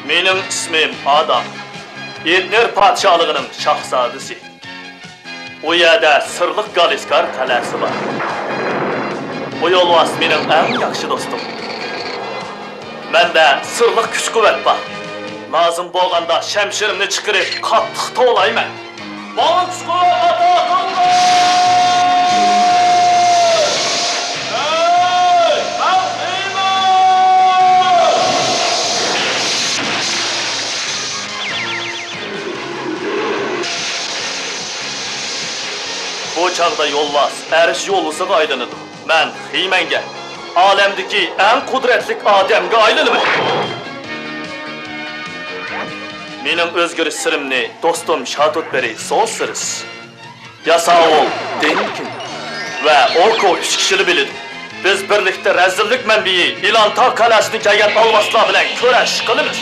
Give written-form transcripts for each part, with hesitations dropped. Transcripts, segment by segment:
Mening ismim Adam. Etner padşahlığının şahzadesi. O yerda sırlıq Galiskar qalasi var. Bu yolvas mening eng yaxshi do'stim. Menda sırlıq kuch-quvvat bor. Lazım bo'lganda shamshirimni chiqarib qattiq tovlayman. Bana kuch-quvvat ato qildi! Bu çağda yolvas erish yo'lisiga aylanadi. Men Hiymanga, olamdagi eng qudratli odamga aylanaman. Mening o'zgarish sirimni do'stim Shatutberi so'zsiz. Yasao, Denkin va Orko 3 kishini biladi. Biz birlikda razillik manbai Ilantar qalasini kelgan olvaslar bilan kurash qilamiz.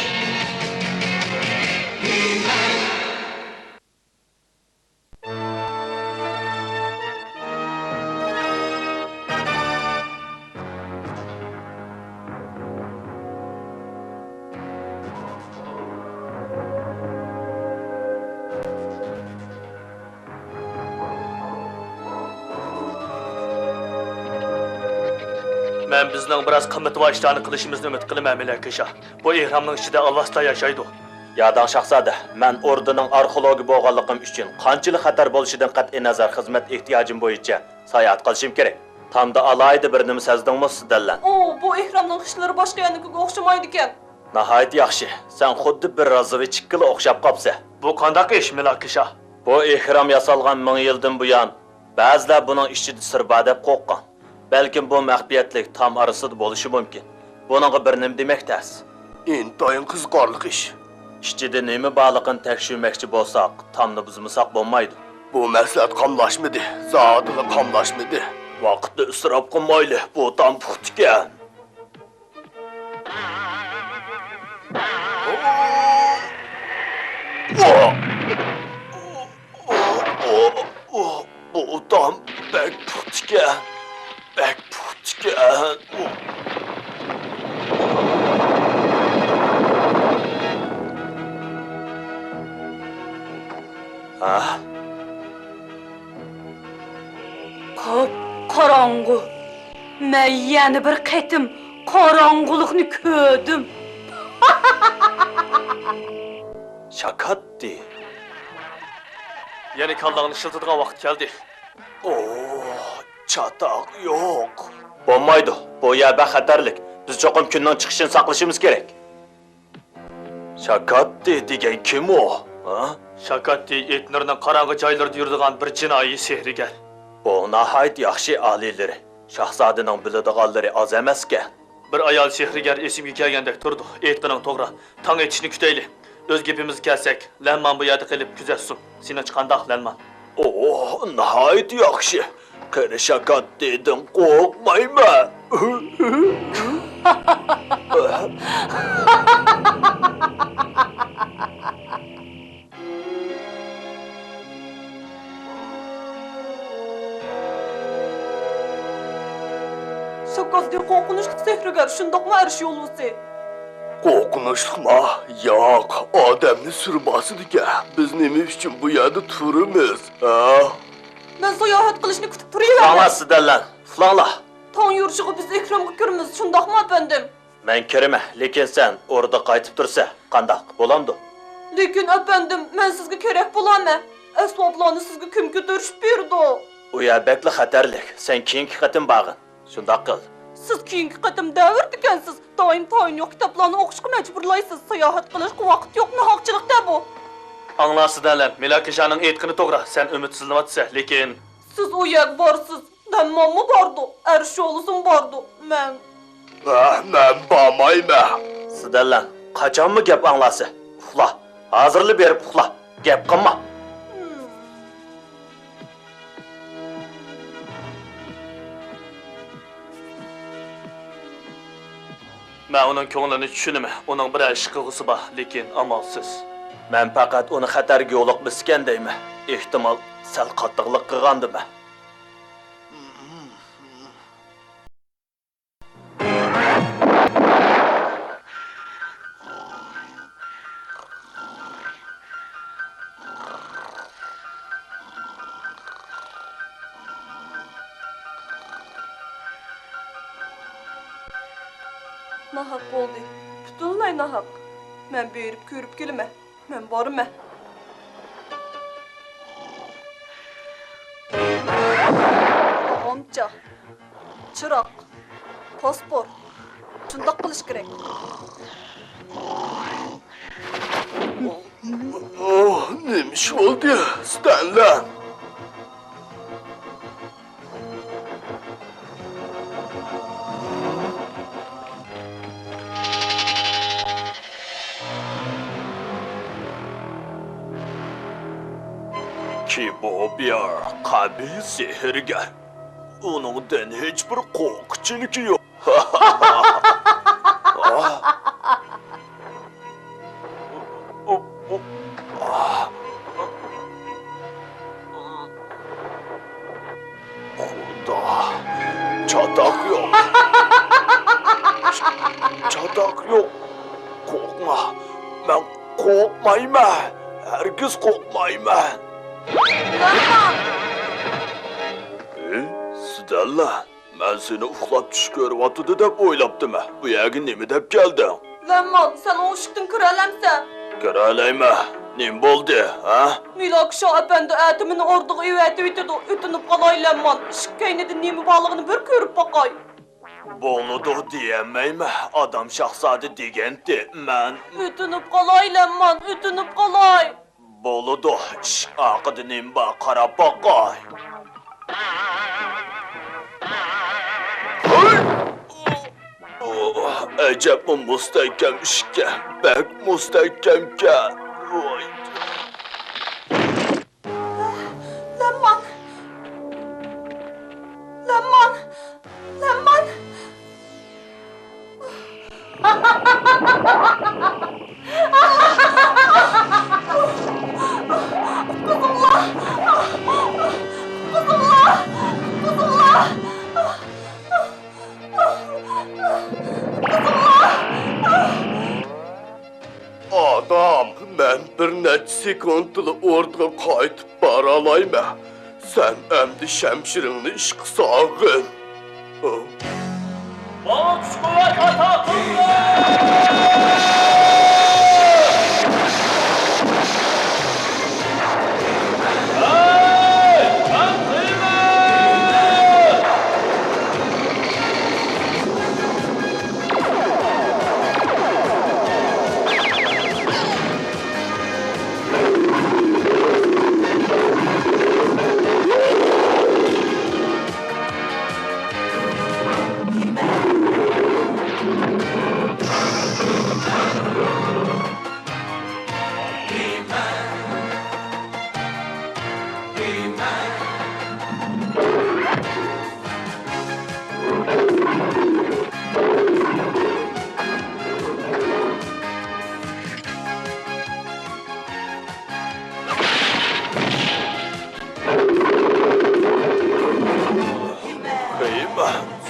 Men bizning biroz qimmatli ishlarni qilishimizni umid qilaman, Melakisha. Bu ehramning ichida alvasda yashaydi. Yadang shahzoda, men ordining arxeologi bo'lganligim uchun qanchalik xatar bo'lishidan qat'iy nazar xizmat ehtiyojim bo'yicha sayohat qilishim kerak. Tamda alayda bir nima sezdingmi sizdanlar? Bu ehramning xishlari boshqa yanikiga o'xshamaydi ekan. Nihoyat yaxshi. Sen xuddi bir razvedchikka o'xshab qopsa. Bu qanday ish, Melakisha? Bu ehram yasalgan 1000 yildan buyon ba'zilar buning ichida sirba deb qo'rqqan. Belki bu maxfiyatlik tam arasida bo'lishi mumkin. Buningga bir nima demak ters. Intayin qiziqarli ish. Ichida nima borligini tekshirmoqchi bo'lsak, tamni buzmasak bo'lmaydi. Bu maslahat qamlashmadi, zotida qamlashmadi. Vaqtni isrof qilmayli, bu tam puxtgan. Bu tam bek puxtgan. Bek puxtgan. Ah. Qorong'u. Men yana bir qatim qorong'ulikni ko'rdim. Shakatdi. Ya'ni kallangni shiltadigan vaqt keldi. Çataq yo'q. Bo'lmaydi. Bu yerda xatarlik. Biz cho'qim kunning chiqishini saqlashimiz kerak. Shakatdi degan kim o? Ha? Shakatdi Etnerning qorong'i joylarida yuradigan bir jinoiy sehrigar. Bu nihoyat yaxshi alilari. Shahzodaning biladiganlari oz emas-kan. Bir ayol sehrigar esimga kelgandek turdi. Etning to'g'ri. Tong etishni kutayli. O'z gapimizga kelsak, Lanman bu yerda qilib kuzatsin. Seni chiqandoq Lanman. Nihoyat yaxshi. Qani Shakatdidan qo'rqmayman. Shakatdi qo'rqinchli sehrigar shundoqmi arish yo'lvisi? Qo'rqinchlikmi? Yo'q, odamni surmasdigan. Biz nima uchun bu yerda turimiz? Men sayohat qilishni kutib turaverdim. Anasidanlar, uxlanglar. Tong yurishiga biz ehramga kiramiz, shundoqmi afandim? Men kirma, lekin sen orada qaytib tursa, qandoq bo'lamdi? Lekin afandim, men sizga kerak bo'laman. Asboblarni sizga kim ko'tarib berdi? U yer bekli xatarlik. Sen keyingi qatim bag'in. Shundoq qil. Siz keyingi qatim davr ekansiz. Doim tayin yo'q kitoblarni o'qishga majburlaysiz. Sayohat qilishga vaqt yo'q, nohaqchilikda bu. Anlasıdalar, Melakishaning aytgani to'g'ri. Sen umidsizlanatsa, lekin siz u yer borsiz. Dammonmi bordi? Arish yo'lisim bordi. Men bormayman. Sizlar qachonmi gap anglasi? Uxla. Hozirli berib uxla. Gap qilma. men uning ko'nglini tushunaman. Uning bir ish qilg'isi bor, lekin amalsiz. Men faqat uni xatarga yo'liqmiskan deyman. Ehtimol sal qattiqlik qilgandimi? Nahaq oldu. Bütünlay nahaq. Men berip körüp gelime. Men barıma. Amca. Çırak. Paspor. Şundaq qilish kerak. Oh, neymiş oldu? Stanlan. Ki bu bir kabil sehirgar. Onundan hiçbir korkuculuk yok. Kurda. Çatak yok. Çatak yok. Korkma. Ben korkmayman. Herkes korkmayman. Stella, ben seni uxlab tush ko'ryapti deb o'ylabdim. Bu yerga nima deb kelding? Lemman, sen o ışıktan kıralemse. Kiralayma. Nim bo'ldi, ha? Milakşa efendi etimini orduğa üveti ütüdü. Ütünüp kalay Lemman. Işık kaynedin nemi balığını bir körüp bakay. Boludu diyemeyme. Adam şahzade degendi. Men Ütünüp kalay Lemman, ütünüp kalay. boludu. Akıdının bakara bakay. Acep mi müstehkem işke? Bek müstehkemken. Vay. Lemman. Lemman. Lemman. Adam, ben bir neçə sekundlu orduğa qayıtıb baralayma. Sen emdi şemşirini işqı sağın. Boks kuvvet atakında!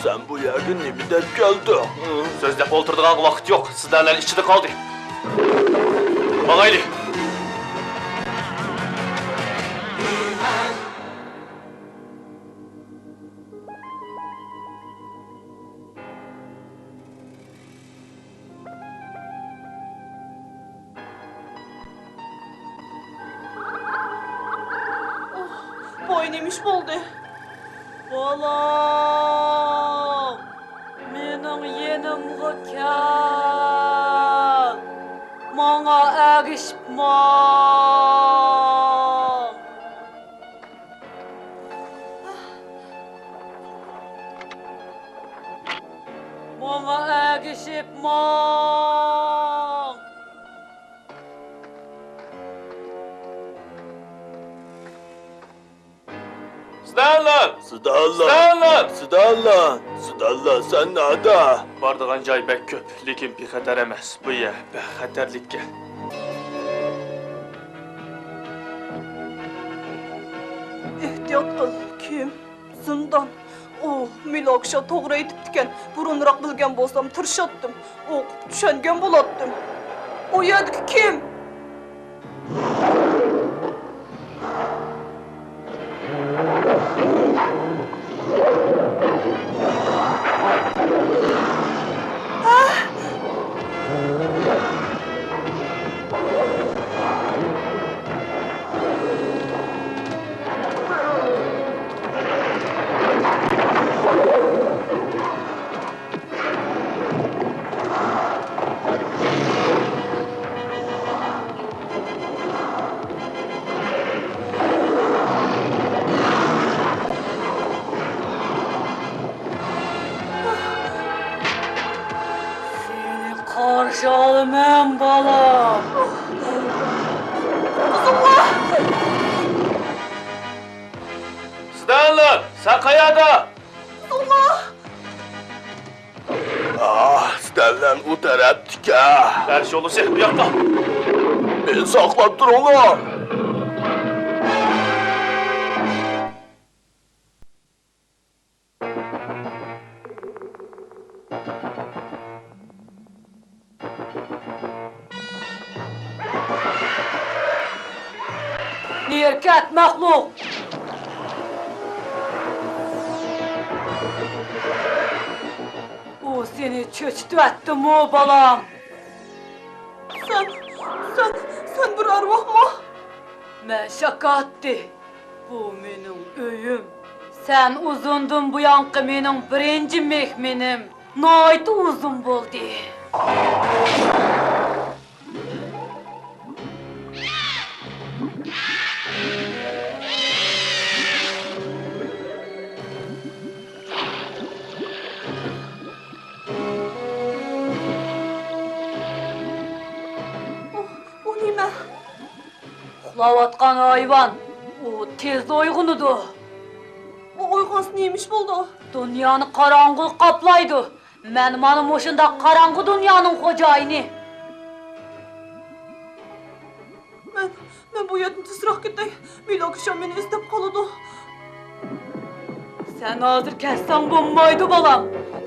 Sen bu yerga nima deb kelding? Sözlep oturduğun vakit yok. Sizlerle içinde kaldı. Bagaylı. Boy neymiş oldu? Balam, mening yenimga kel. Manga erişipman. Manga erişipman. Stanlan! Stella! Stella sen nerede? Bardığın cay bek köp. Lekin bir xatar emas. Bu yer bexatarlikka. Ehtiyat qil. Kim? Zindan. Oh, Milakşa to'g'ri aytibdikan. Burunroq bilgan bo'lsam tirshatdim. O'qib tushungan bo'latdim. O yerdagi kim? Aman balam. Stanley, sen kayada. Stellan o tarafdiki. Ders yolu bu yakta. Men saqlab tur onu. Erkek mahluk. O seni çöçtü etti mu balam? Sen bir arvah mı? Ben şaka etti. Bu benim öyüm. Sen uzundun bu yankı benim birinci mehmenim. Nayt uzun buldu. O neyme? Uxlavatqan hayvan. O tez oyğunudu. O oyğansı neymiş buldu? Dünyanı karanlık kaplaydı. Mənim anım oşunda karanlık dünyanın hocayını. Ben bu yerden tezroq ketay. Milokşam beni istep kalıdı. Sen hazır kessen bulmaydı balam.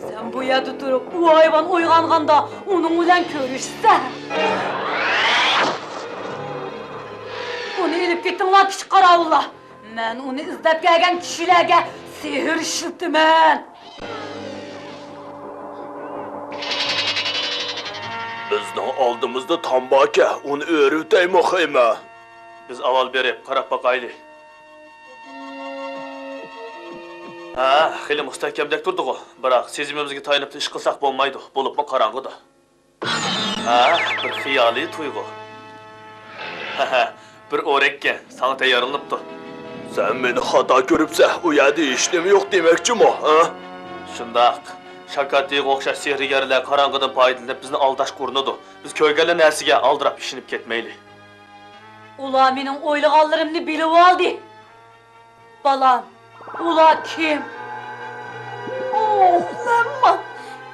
Sen bu yerde durup o hayvan oyğanğanda onun bilen görüşsen. Onu elip gittin lan piç qaravullar. Ben onu izlep gelgen kişilerge sihir işittimen. Bizning oldimizda tambaki, uni o'rutaymi xayma. Biz aval berip qarab baqayli. Ha, xili mustakemdek turdu o. Biroq sezimimizga tayinib ish qilsak bo'lmaydi. Bo'libmi qarang'ida. Ha, bir xiyoliy tuyg'u. Bir o'rekka sana tayyorlanibdi. Sen meni xato ko'ribsan, u yerda hech nima yo'q demakchimi, ha? Shundoq. Shakatiga o'xshash sehrgarlar qarang'idan foydalanib bizni aldash ko'rinadi. Biz ko'rganlar narsaga aldirab ishinib ketmayli. Ular mening o'ylaganlarimni bilib oldi. Balam, ular kim? Oh, lamma.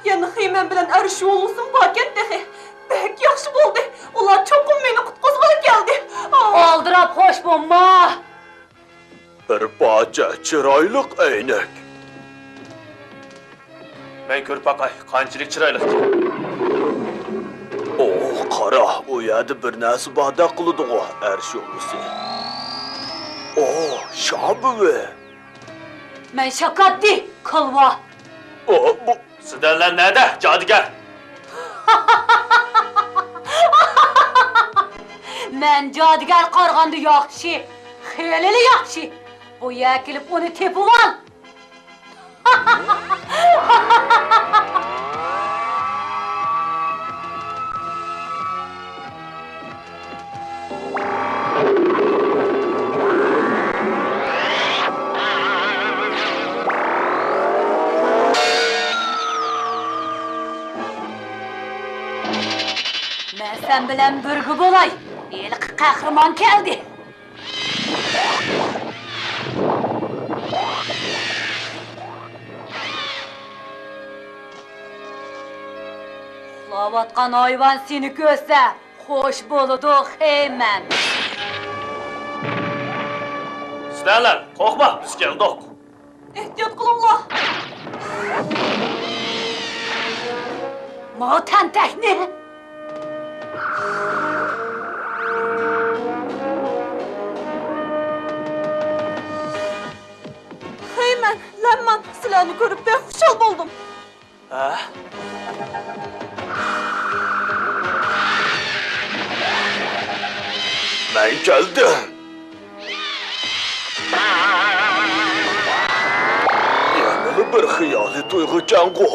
Yana Xeymen bilan arish yo'lusin paket dexe. Bek yaxshi bo'ldi. Ular cho'qim meni qutqizg'ili keldi. Aldirab xo'sh bo'lma. Bir parcha chiroyli aynak. Men ko'rib baqay, qanchalik chiroyli. Oh, qara, u yerda bir narsa bada qiladi-ku, arish yo'lisi. Oh, shabuvi. Men shakatdi, qilva. Oh, bu Sizlarlar nerede? Cadıgar. Men jodigar qarg'anda yaxshi, xeyli yaxshi. Bu yer kelib uni tepib ol. Men sen bilan birga bo'lay. Eliq qahramon keldi. Uxlayotgan hayvan seni ko'rsa, xo'sh bo'ladi, Xeymen. Sizlarlar, qo'rqma, biz keldik. Ehtiyot qilinglar. Ma tantakni. Xeymen, Lemman, sizlarni ko'rib ben xushal bo'ldim. Ha? men keldim. Yana bir xiyoliy tuyg'u ekan-ku.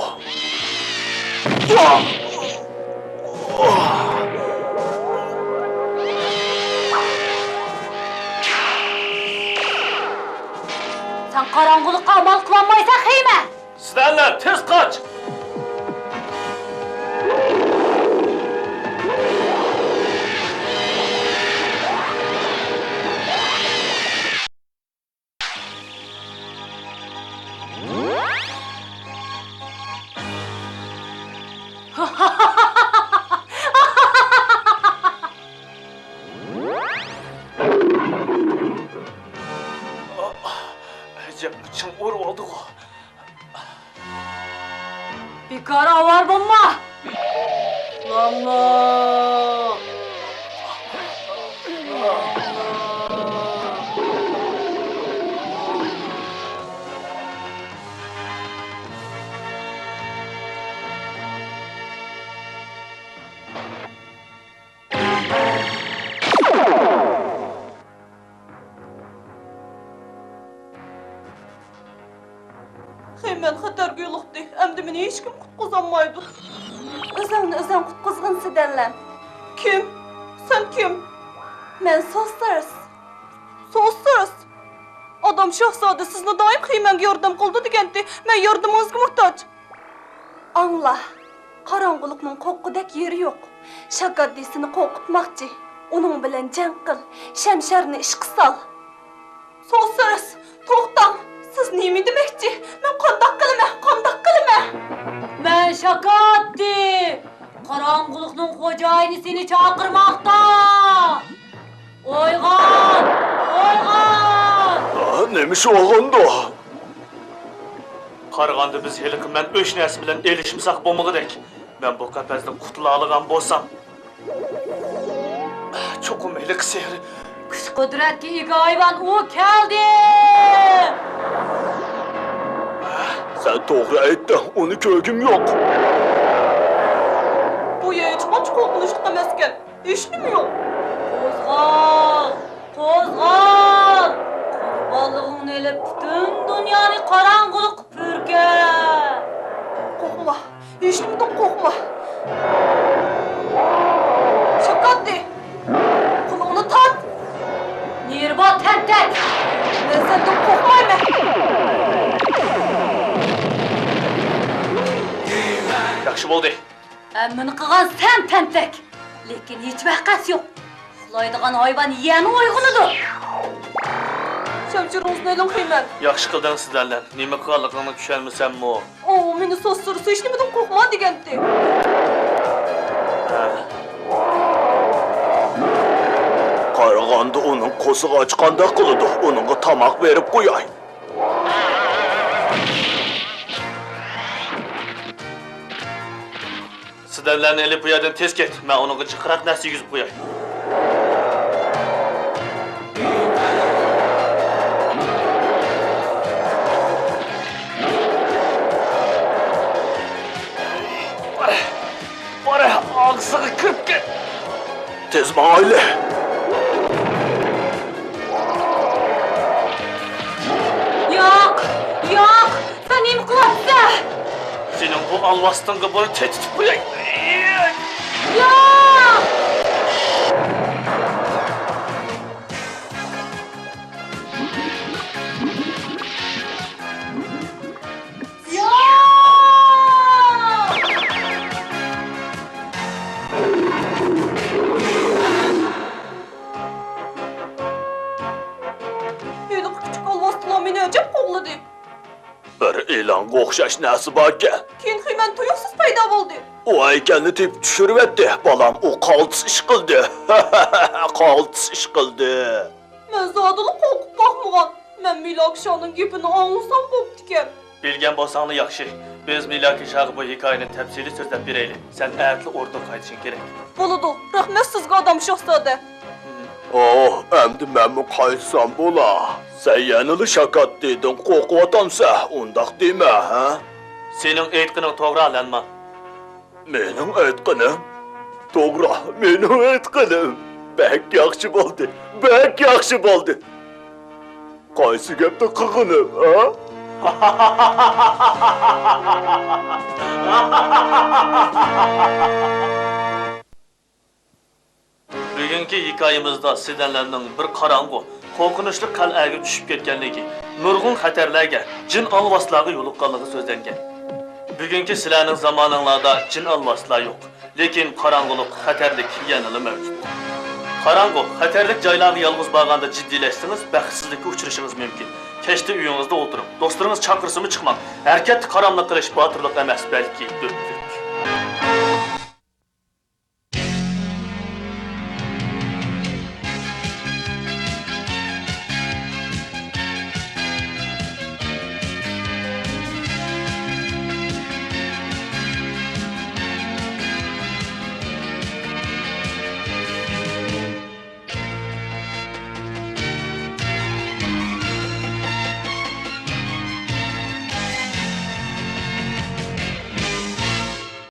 Sen qarang'ulikqa amal qilolmaysan, Xeymen. Sizlarlar, tez qoch. Cep için uğur oldu o. Bir kara var bomba. Allah. Hemen xatarga yo'liqdi. Endi meni hech kim qutqizolmaydi. O'zingni o'zing qutqizg'in Sidanlan. Kim? Sen kim? Men Sostars. So'zsiz. Adam shahzoda sizni doim qiymanga yordam qildi degandi. Men yordamingizga muhtoj. Angla. Qorong'ulikning qo'qqidek yeri yo'q. Shakaddisini qo'rqitmoqchi. Uning bilan jang qil. Shamsharni ishqa sol. So'zsiz. To'xtang. Siz nima demoqchi? Men qandoq qilaman? Qandoq qilaman? Ben Şakatti. Karanlıkның xo'jayini seni chaqirmoqda. Oyg'on! Oyg'on! Neymiş oğlandı? Qaraganda biz helik men o'sh narsa bilan elishimsaq bo'lmag'idek. Men bu qafasdan qutula olgan bo'lsam. Cho'qim helik sehri. Kuch qudratga ega hayvon u keldi. Sen doğru aytding, onu ko'rgim yo'q. Bu hech qancha qo'rqinchli emas ekan. Hech nima yo'q. Qo'zg'al! Qo'zg'al! Qurbanlig'ingni elib butun dunyoni qorong'ulik purkan. Qo'rqma. Hech nimadan qo'rqma. Shakatti. Qulog'ini tart. Nirba tentek! Men sendan qo'rqmayman. Yaxshi bo'ldi. Emmini qilgan sen tentek! Lekin hech vaqas yo'q. Uxlaydigan hayvon yana uyg'onidir. Shamshiringizni eling qiyman. Yaxshi qilding sizlarlar. Nima qilganligini tushunmasammi? Meni so'zsiz hech nimadan qo'rqma degandi. Qaraganda onun qo'sig'i ochqanda qiladi. Onunga tamoq berib qo'yay. Sizlarni elib bu yerdan tez ket. Men uning chiqroq narsa yuzib qo'yay. Bora, og'ziga kirib ket. Tez mahalle. Yo'q! Yo'q! Sen nima qilyapsan? Senin bu alvastığına bunu tehdit qo'yay. Yo'q! Yo'q! Heli küçük olmastılar meni acab qo'g'ladi. Bir e'longa o'xshash narsa borkan. Keyin qiyman tuyuqsiz paydo bo'ldi. O haykalni tep tushirib etdi. Balam o qaltis ish qildi. Qaltis ish qildi. Men zodili qo'rqib boqmagan. Men Milakşanın gapini anglasam bo'pti ekan. Bilgen bolsağını yaxşı. Biz Milaki Şahı bu hikayenin tepsili sözlep bireyli. Sen ertli orada qaytışın gerek. Bo'ladi. Rahmat sizga odam shahzoda. Oh, endi men mi qaysam bo'la? Sen yanılı shakat dedin, qo'rqyotamsa, undaq dema, ha? Senin aytqinin to'g'ri alanma. Mening aytqinim? To'g'ri, mening aytqinim. Bek yaxshi bo'ldi. Bek yaxshi bo'ldi. Qaysi gapda qilginim, ha? Bugünkü hikayemizde sizlerinin bir qarang'u, qo'rqinchli qal'aga tushib ketganligi, nurg'un xatarlarga, jin alvaslarga yo'liqqanligi so'zlangan. Bugungi sizlarning zamoninglarda jin alvaslar yo'q, lekin qarang'ulik, xatarlik yanada mavjud. Qarang'u, xatarlik joylarga yolg'iz borganda jiddiylashsangiz, baxtsizlikka uchrashingiz mumkin. Kechda uyingizda o'tirib, do'stlaringiz chaqirsimi chiqmang. Harakatni qaramlik qilish botirlik emas, balki do'stlik.